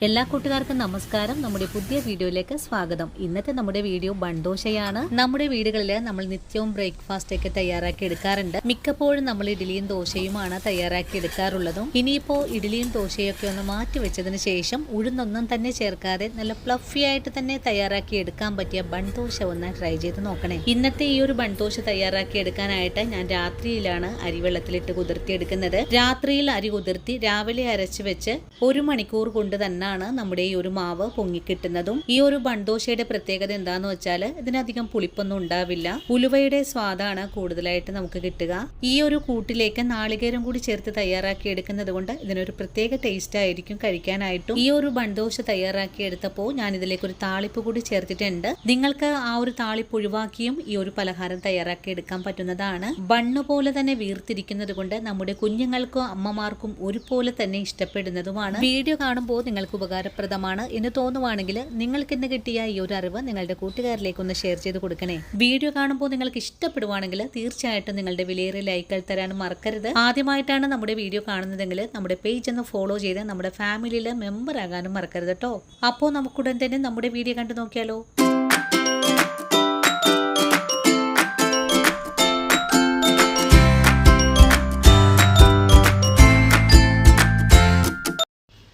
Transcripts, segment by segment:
എല്ലാ കൂട്ടുകാർക്കും നമസ്കാരം. നമ്മുടെ പുതിയ വീഡിയോയിലേക്ക് സ്വാഗതം. ഇന്നത്തെ നമ്മുടെ വീഡിയോ ബൺദോശയാണ്. നമ്മുടെ വീടുകളിൽ നമ്മൾ നിത്യവും ബ്രേക്ക്ഫാസ്റ്റ് ഒക്കെ തയ്യാറാക്കി എടുക്കാറുണ്ട്. മിക്കപ്പോഴും നമ്മൾ ഇഡ്ഡലിയും ദോശയുമാണ് തയ്യാറാക്കി എടുക്കാറുള്ളതും. ഇനിയിപ്പോൾ ഇഡ്ഡലിയും ദോശയൊക്കെ ഒന്ന് മാറ്റി വെച്ചതിന് ശേഷം ഉഴുന്നൊന്നും തന്നെ ചേർക്കാതെ നല്ല ഫ്ലഫി ആയിട്ട് തന്നെ തയ്യാറാക്കി എടുക്കാൻ പറ്റിയ ബൺദോശ ഒന്ന് ട്രൈ ചെയ്ത് നോക്കണേ. ഇന്നത്തെ ഈ ഒരു ബൺദോശ തയ്യാറാക്കി എടുക്കാനായിട്ട് ഞാൻ രാത്രിയിലാണ് അരി വെള്ളത്തിലിട്ട് കുതിർത്തിയെടുക്കുന്നത്. രാത്രിയിൽ അരി കുതിർത്തി രാവിലെ അരച്ച് വെച്ച് 1 മണിക്കൂർ കൊണ്ട് തന്നെ നമ്മുടെ ഈ ഒരു മാവ് പൊങ്ങിക്കിട്ടുന്നതും. ഈ ഒരു ബൺദോശയുടെ പ്രത്യേകത എന്താന്ന് വെച്ചാൽ ഇതിനധികം പുളിപ്പൊന്നും ഉണ്ടാവില്ല. ഉലുവയുടെ സ്വാദാണ് കൂടുതലായിട്ട് നമുക്ക് കിട്ടുക. ഈ ഒരു കൂട്ടിലേക്ക് നാളികേരം കൂടി ചേർത്ത് തയ്യാറാക്കി എടുക്കുന്നത് കൊണ്ട് ഇതിനൊരു പ്രത്യേക ടേസ്റ്റ് ആയിരിക്കും കഴിക്കാനായിട്ടും. ഈ ഒരു ബൺദോശ തയ്യാറാക്കി എടുത്തപ്പോൾ ഞാൻ ഇതിലേക്ക് ഒരു താളിപ്പ് കൂടി ചേർത്തിട്ടുണ്ട്. നിങ്ങൾക്ക് ആ ഒരു താളിപ്പ് ഒഴിവാക്കിയും ഈ ഒരു പലഹാരം തയ്യാറാക്കി എടുക്കാൻ പറ്റുന്നതാണ്. ബണ്ണ് പോലെ തന്നെ വീർത്തിരിക്കുന്നത് കൊണ്ട് നമ്മുടെ കുഞ്ഞുങ്ങൾക്കും അമ്മമാർക്കും ഒരുപോലെ തന്നെ ഇഷ്ടപ്പെടുന്നതുമാണ്. വീഡിയോ കാണുമ്പോൾ നിങ്ങൾക്ക് ഉപകാരപ്രദമാണ് എന്ന് തോന്നുവാണെങ്കിൽ നിങ്ങൾക്ക് ഇന്ന് കിട്ടിയ ഈ ഒരു അറിവ് നിങ്ങളുടെ കൂട്ടുകാരിലേക്ക് ഒന്ന് ഷെയർ ചെയ്ത് കൊടുക്കണേ. വീഡിയോ കാണുമ്പോൾ നിങ്ങൾക്ക് ഇഷ്ടപ്പെടുവാണെങ്കിൽ തീർച്ചയായിട്ടും നിങ്ങളുടെ വിലയേറിയ ലൈക്കുകൾ തരാനും മറക്കരുത്. ആദ്യമായിട്ടാണ് നമ്മുടെ വീഡിയോ കാണുന്നതെങ്കിൽ നമ്മുടെ പേജ് ഒന്ന് ഫോളോ ചെയ്ത് നമ്മുടെ ഫാമിലിയിൽ മെമ്പർ ആകാനും മറക്കരുത് കേട്ടോ. അപ്പോൾ നമുക്കുടൻ തന്നെ നമ്മുടെ വീഡിയോ കണ്ടു നോക്കിയാലോ.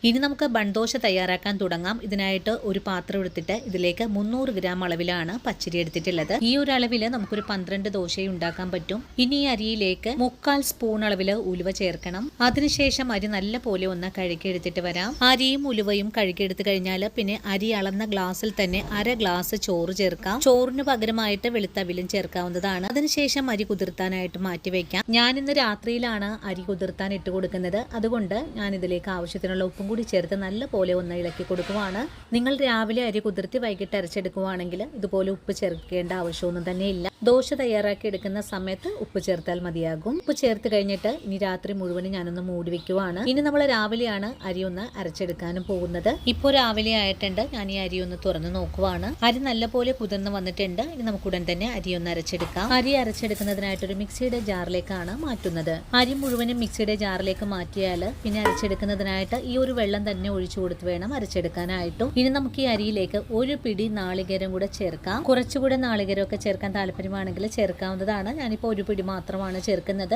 ഇനി നമുക്ക് ബൺദോശ തയ്യാറാക്കാൻ തുടങ്ങാം. ഇതിനായിട്ട് ഒരു പാത്രം എടുത്തിട്ട് ഇതിലേക്ക് 300 ഗ്രാം അളവിലാണ് പച്ചരി എടുത്തിട്ടുള്ളത്. ഈ ഒരു അളവിൽ നമുക്കൊരു 12 ദോശയും ഉണ്ടാക്കാൻ പറ്റും. ഇനി ഈ അരിയിലേക്ക് 3/4 സ്പൂൺ അളവിൽ ഉലുവ ചേർക്കണം. അതിനുശേഷം അരി നല്ല പോലെ ഒന്ന് കഴുകിയെടുത്തിട്ട് വരാം. അരിയും ഉലുവയും കഴുകിയെടുത്ത് കഴിഞ്ഞാൽ പിന്നെ അരി അളന്ന ഗ്ലാസ്സിൽ തന്നെ 1/2 ഗ്ലാസ് ചോറ് ചേർക്കാം. ചോറിന് പകരമായിട്ട് വെളുത്തവിലും ചേർക്കാവുന്നതാണ്. അതിനുശേഷം അരി കുതിർത്താനായിട്ട് മാറ്റി വെക്കാം. ഞാൻ ഇന്ന് രാത്രിയിലാണ് അരി കുതിർത്താൻ ഇട്ട് കൊടുക്കുന്നത്. അതുകൊണ്ട് ഞാൻ ഇതിലേക്ക് ആവശ്യത്തിനുള്ള ഉപ്പും കൂടി ചേർത്ത് നല്ല പോലെ ഒന്ന് ഇളക്കി കൊടുക്കുവാണ്. നിങ്ങൾ രാവിലെ അരി കുതിർത്തി വൈകിട്ട് അരച്ചെടുക്കുവാണെങ്കിൽ ഇതുപോലെ ഉപ്പ് ചേർക്കേണ്ട ആവശ്യമൊന്നും തന്നെ ഇല്ല. ദോശ തയ്യാറാക്കി എടുക്കുന്ന സമയത്ത് ഉപ്പ് ചേർത്താൽ മതിയാകും. ഉപ്പ് ചേർത്ത് കഴിഞ്ഞിട്ട് ഇനി രാത്രി മുഴുവനും ഞാനൊന്ന് മൂടി വെക്കുവാണ്. ഇനി നമ്മൾ രാവിലെയാണ് അരി ഒന്ന് അരച്ചെടുക്കാനും പോകുന്നത്. ഇപ്പോൾ രാവിലെ ആയിട്ടുണ്ട്. ഞാൻ ഈ അരി ഒന്ന് തുറന്ന് നോക്കുവാണ്. അരി നല്ല പോലെ കുതിർന്ന് വന്നിട്ടുണ്ട്. ഇനി നമുക്ക് ഉടൻ തന്നെ അരി ഒന്ന് അരച്ചെടുക്കാം. അരി അരച്ചെടുക്കുന്നതിനായിട്ടൊരു മിക്സിയുടെ ജാറിലേക്കാണ് മാറ്റുന്നത്. അരി മുഴുവനും മിക്സിയുടെ ജാറിലേക്ക് മാറ്റിയാൽ പിന്നെ അരച്ചെടുക്കുന്നതിനായിട്ട് ഈ ഒരു വെള്ളം തന്നെ ഒഴിച്ചു കൊടുത്ത് വേണം അരച്ചെടുക്കാനായിട്ടും. ഇനി നമുക്ക് ഈ അരിയിലേക്ക് ഒരു പിടി നാളികേരം കൂടെ ചേർക്കാം. കുറച്ചുകൂടെ നാളികേരം ഒക്കെ ചേർക്കാൻ താല്പര്യമാണെങ്കിൽ ചേർക്കാവുന്നതാണ്. ഞാനിപ്പോൾ ഒരു പിടി മാത്രമാണ് ചേർക്കുന്നത്.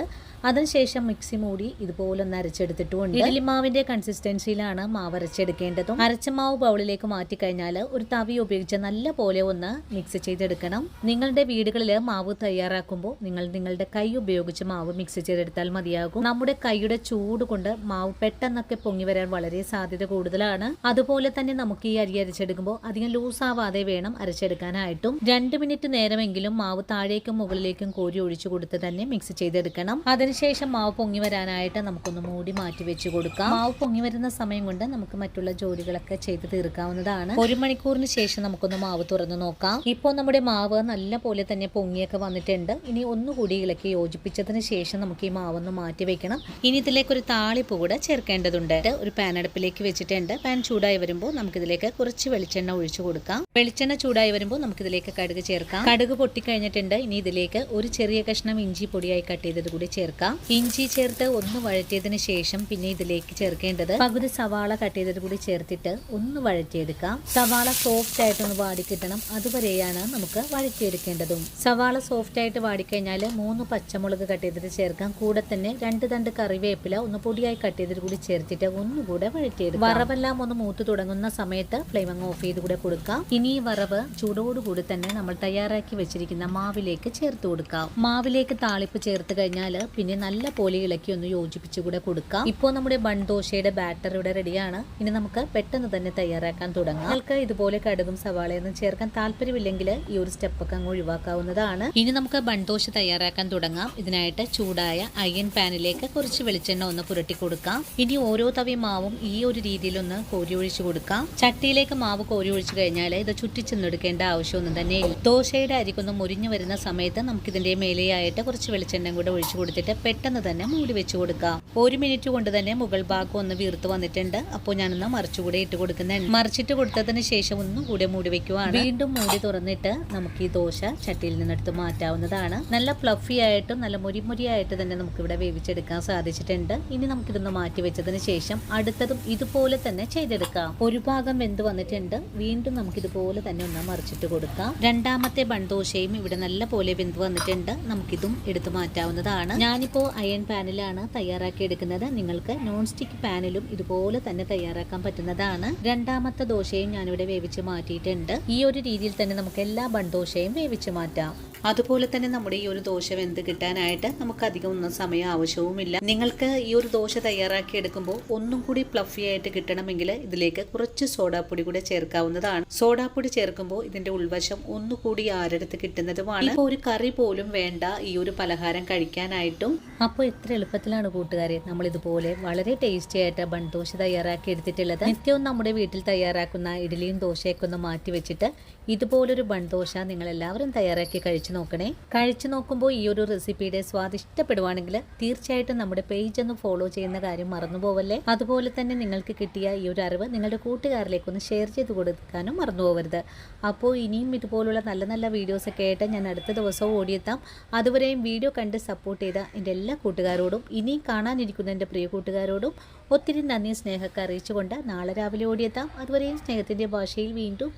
അതിനുശേഷം മിക്സി മൂടി ഇതുപോലെ ഒന്ന് അരച്ചെടുത്തിട്ടുണ്ട്. ഇഡ്ഡലി മാവിന്റെ കൺസിസ്റ്റൻസിയിലാണ് മാവ് അരച്ചെടുക്കേണ്ടതും. അരച്ച മാവ് ബൗളിലേക്ക് മാറ്റി കഴിഞ്ഞാൽ ഒരു തവി ഉപയോഗിച്ച് നല്ല പോലെ ഒന്ന് മിക്സ് ചെയ്തെടുക്കണം. നിങ്ങളുടെ വീടുകളിൽ മാവ് തയ്യാറാക്കുമ്പോൾ നിങ്ങളുടെ കൈ ഉപയോഗിച്ച് മാവ് മിക്സ് ചെയ്തെടുത്താൽ മതിയാകും. നമ്മുടെ കൈയുടെ ചൂട് കൊണ്ട് മാവ് പെട്ടെന്നൊക്കെ പൊങ്ങി വരാൻ വളരെ സാധ്യത കൂടുതലാണ്. അതുപോലെ തന്നെ നമുക്ക് ഈ അരി അരച്ചെടുക്കുമ്പോൾ അധികം ലൂസ് ആവാതെ വേണം അരച്ചെടുക്കാനായിട്ടും. 2 മിനിറ്റ് നേരമെങ്കിലും മാവ് താഴേക്കും മുകളിലേക്കും കോരി ഒഴിച്ചു കൊടുത്ത് തന്നെ മിക്സ് ചെയ്തെടുക്കണം. അതിനുശേഷം മാവ് പൊങ്ങി വരാനായിട്ട് നമുക്കൊന്ന് മൂടി മാറ്റി വെച്ച് കൊടുക്കാം. മാവ് പൊങ്ങി വരുന്ന സമയം കൊണ്ട് നമുക്ക് മറ്റുള്ള ജോലികളൊക്കെ ചെയ്ത് തീർക്കാവുന്നതാണ്. 1 മണിക്കൂറിന് ശേഷം നമുക്കൊന്ന് മാവ് തുറന്നു നോക്കാം. ഇപ്പോൾ നമ്മുടെ മാവ് നല്ല പോലെ തന്നെ പൊങ്ങിയൊക്കെ വന്നിട്ടുണ്ട്. ഇനി ഒന്നുകൂടി ഇളക്കി യോജിപ്പിച്ചതിന് ശേഷം നമുക്ക് ഈ മാവൊന്ന് മാറ്റി വെക്കണം. ഇനി ഇതിലേക്ക് ഒരു താളിപ്പ് കൂടെ ചേർക്കേണ്ടതുണ്ട്. ഒരു പാൻ അടുപ്പിലേക്ക് വെച്ചിട്ടുണ്ട്. പാൻ ചൂടായി വരുമ്പോൾ നമുക്കിതിലേക്ക് കുറച്ച് വെളിച്ചെണ്ണ ഒഴിച്ചു കൊടുക്കാം. വെളിച്ചെണ്ണ ചൂടായി വരുമ്പോൾ നമുക്കിതിലേക്ക് കടുക് ചേർക്കാം. കടുക് പൊട്ടിക്കഴിഞ്ഞിട്ടുണ്ട്. ഇനി ഇതിലേക്ക് ഒരു ചെറിയ കഷ്ണം ഇഞ്ചി പൊടിയായി കട്ട് ചെയ്തത് കൂടി ചേർക്കാം. ഇഞ്ചി ചേർത്ത് ഒന്ന് വഴറ്റിയതിന് ശേഷം പിന്നെ ഇതിലേക്ക് ചേർക്കേണ്ടത് പകുതി സവാള കട്ട് ചെയ്തത് കൂടി ചേർത്തിട്ട് ഒന്ന് വഴറ്റിയെടുക്കാം. സവാള സോഫ്റ്റ് ആയിട്ടൊന്ന് വാടിക്കിട്ടണം. അതുവരെയാണ് നമുക്ക് വഴറ്റിയെടുക്കേണ്ടതും. സവാള സോഫ്റ്റ് ആയിട്ട് വാടിക്കഴിഞ്ഞാൽ 3 പച്ചമുളക് കട്ട് ചെയ്തിട്ട് ചേർക്കാം. കൂടെ തന്നെ 2 തണ്ട് കറിവേപ്പില ഒന്ന് പൊടിയായി കട്ട് ചെയ്തിട്ട് കൂടി ചേർത്തിട്ട് ഒന്നുകൂടെ വഴറ്റിയെടുക്കാം. വറവെല്ലാം ഒന്ന് മൂത്ത് തുടങ്ങുന്ന സമയത്ത് ഫ്ലെയിം അങ്ങ് ഓഫ് ചെയ്ത് കൂടെ കൊടുക്കാം. ഇനി ഈ വറവ് ചൂടോടുകൂടി തന്നെ നമ്മൾ തയ്യാറാക്കി വെച്ചിരിക്കുന്ന മാവിലേക്ക് ചേർത്ത് കൊടുക്കാം. മാവിലേക്ക് താളിപ്പ് ചേർത്ത് കഴിഞ്ഞാൽ പിന്നെ നല്ല പോലെ ഇളക്കി ഒന്ന് യോജിപ്പിച്ചു കൂടെ കൊടുക്കാം. ഇപ്പോൾ നമ്മുടെ ബൺദോശയുടെ ബാറ്റർ ഇവിടെ റെഡിയാണ്. ഇനി നമുക്ക് പെട്ടെന്ന് തന്നെ തയ്യാറാക്കാൻ തുടങ്ങാം. നിങ്ങൾക്ക് ഇതുപോലെ കടുകും സവാളയൊന്നും ചേർക്കാൻ താല്പര്യമില്ലെങ്കിൽ ഈ ഒരു സ്റ്റെപ്പൊക്കെ അങ്ങ് ഒഴിവാക്കാവുന്നതാണ്. ഇനി നമുക്ക് ബൺദോശ തയ്യാറാക്കാൻ തുടങ്ങാം. ഇതിനായിട്ട് ചൂടായ അയൺ പാനിലേക്ക് കുറച്ച് വെളിച്ചെണ്ണ ഒന്ന് പുരട്ടി കൊടുക്കാം. ഇനി ഓരോ തവി മാവും ഈ ഒരു രീതിയിലൊന്ന് കോരി ഒഴിച്ചു കൊടുക്കാം. ചട്ടിയിലേക്ക് മാവ് കോരി ഒഴിച്ചു കഴിഞ്ഞാൽ ഇത് ചുറ്റിച്ചെന്നെടുക്കേണ്ട ആവശ്യമൊന്നും തന്നെ ഇല്ല. ദോശയുടെ അരിക്കൊന്ന് മുരിഞ്ഞു വരുന്ന സമയത്ത് നമുക്കിതിന്റെ മേലെയായിട്ട് കുറച്ച് വെളിച്ചെണ്ണ കൂടെ ഒഴിച്ചു കൊടുത്തിട്ട് പെട്ടെന്ന് തന്നെ മൂടി വെച്ച് കൊടുക്കാം. 1 മിനിറ്റ് കൊണ്ട് തന്നെ മുകൾ ഭാഗം ഒന്ന് വീർത്ത് വന്നിട്ടുണ്ട്. അപ്പോൾ ഞാനൊന്ന് മറിച്ചുകൂടെ ഇട്ട് കൊടുക്കുന്നുണ്ട്. മറിച്ചിട്ട് കൊടുത്തതിന് ശേഷം ഒന്നും കൂടെ മൂടി വെക്കുവാണ്. വീണ്ടും മൂടി തുറന്നിട്ട് നമുക്ക് ഈ ദോശ ചട്ടിയിൽ നിന്നെടുത്ത് മാറ്റാവുന്നതാണ്. നല്ല ഫ്ലഫി ആയിട്ടും നല്ല മുരിമുരിയായിട്ട് തന്നെ നമുക്ക് ഇവിടെ വേവിച്ചെടുക്കാൻ സാധിച്ചിട്ടുണ്ട്. ഇനി നമുക്കിതൊന്ന് മാറ്റി വെച്ചതിന് ശേഷം അടുത്ത നമുക്കതും ഇതുപോലെ തന്നെ ചെയ്തെടുക്കാം. ഒരു ഭാഗം വെന്ത് വന്നിട്ടുണ്ട്. വീണ്ടും നമുക്ക് ഇതുപോലെ തന്നെ ഒന്ന് മറിച്ചിട്ട് കൊടുക്കാം. രണ്ടാമത്തെ ബൺദോശയും ഇവിടെ നല്ല പോലെ വെന്ത് വന്നിട്ടുണ്ട്. നമുക്കിതും എടുത്തു മാറ്റാവുന്നതാണ്. ഞാനിപ്പോൾ അയൺ പാനിലാണ് തയ്യാറാക്കി എടുക്കുന്നത്. നിങ്ങൾക്ക് നോൺ സ്റ്റിക്ക് പാനിലും ഇതുപോലെ തന്നെ തയ്യാറാക്കാൻ പറ്റുന്നതാണ്. രണ്ടാമത്തെ ദോശയും ഞാനിവിടെ വേവിച്ച് മാറ്റിയിട്ടുണ്ട്. ഈ ഒരു രീതിയിൽ തന്നെ നമുക്ക് എല്ലാ ബൺദോശയും വേവിച്ച് മാറ്റാം. അതുപോലെ തന്നെ നമ്മുടെ ഈ ഒരു ദോശ വെന്ത് കിട്ടാനായിട്ട് നമുക്ക് അധികം ഒന്നും സമയം ആവശ്യവുമില്ല. നിങ്ങൾക്ക് ഈ ഒരു ദോശ തയ്യാറാക്കി എടുക്കുമ്പോൾ ഒന്നും കൂടി ഫ്ലഫി ആയിട്ട് കിട്ടണമെങ്കിൽ ഇതിലേക്ക് കുറച്ച് സോഡാപ്പൊടി കൂടെ ചേർക്കാവുന്നതാണ്. സോഡാപ്പൊടി ചേർക്കുമ്പോൾ ഇതിന്റെ ഉൾവശം ഒന്നുകൂടി ആരെടുത്ത് കിട്ടുന്നതുമാണ്. ഇപ്പോൾ ഒരു കറി പോലും വേണ്ട ഈ ഒരു പലഹാരം കഴിക്കാനായിട്ടും. അപ്പോൾ എത്ര എളുപ്പത്തിലാണ് കൂട്ടുകാരെ നമ്മൾ ഇതുപോലെ വളരെ ടേസ്റ്റി ആയിട്ട് ബൺദോശ തയ്യാറാക്കി എടുത്തിട്ടുള്ളത്. നിത്യവും നമ്മുടെ വീട്ടിൽ തയ്യാറാക്കുന്ന ഇഡ്ഡലിയും ദോശയൊക്കെ ഒന്ന് മാറ്റി വെച്ചിട്ട് ഇതുപോലൊരു ബൺദോശ നിങ്ങൾ എല്ലാവരും തയ്യാറാക്കി കഴിച്ചു നോക്കണേ. കഴിച്ചു നോക്കുമ്പോൾ ഈ ഒരു റെസിപ്പിയുടെ സ്വാദ് ഇഷ്ടപ്പെടുവാണെങ്കിൽ തീർച്ചയായിട്ടും നമ്മുടെ പേജ് ഒന്ന് ഫോളോ ചെയ്യുന്ന കാര്യം മറന്നുപോവല്ലേ. അതുപോലെ തന്നെ നിങ്ങൾക്ക് കിട്ടിയ ഈ ഒരു അറിവ് നിങ്ങളുടെ കൂട്ടുകാരിലേക്ക് ഒന്ന് ഷെയർ ചെയ്ത് കൊടുക്കാനും മറന്നുപോകരുത്. അപ്പോൾ ഇനിയും ഇതുപോലുള്ള നല്ല നല്ല വീഡിയോസൊക്കെ ആയിട്ട് ഞാൻ അടുത്ത ദിവസവും ഓടിയെത്താം. അതുവരെയും വീഡിയോ കണ്ട് സപ്പോർട്ട് ചെയ്ത എൻ്റെ എല്ലാ കൂട്ടുകാരോടും ഇനിയും കാണാനിരിക്കുന്ന എൻ്റെ പ്രിയ കൂട്ടുകാരോടും ഒത്തിരി നന്ദി സ്നേഹമൊക്കെ അറിയിച്ചുകൊണ്ട് നാളെ രാവിലെ ഓടിയെത്താം. അതുവരെയും സ്നേഹത്തിൻ്റെ ഭാഷയിൽ വീണ്ടും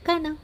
കാണാം.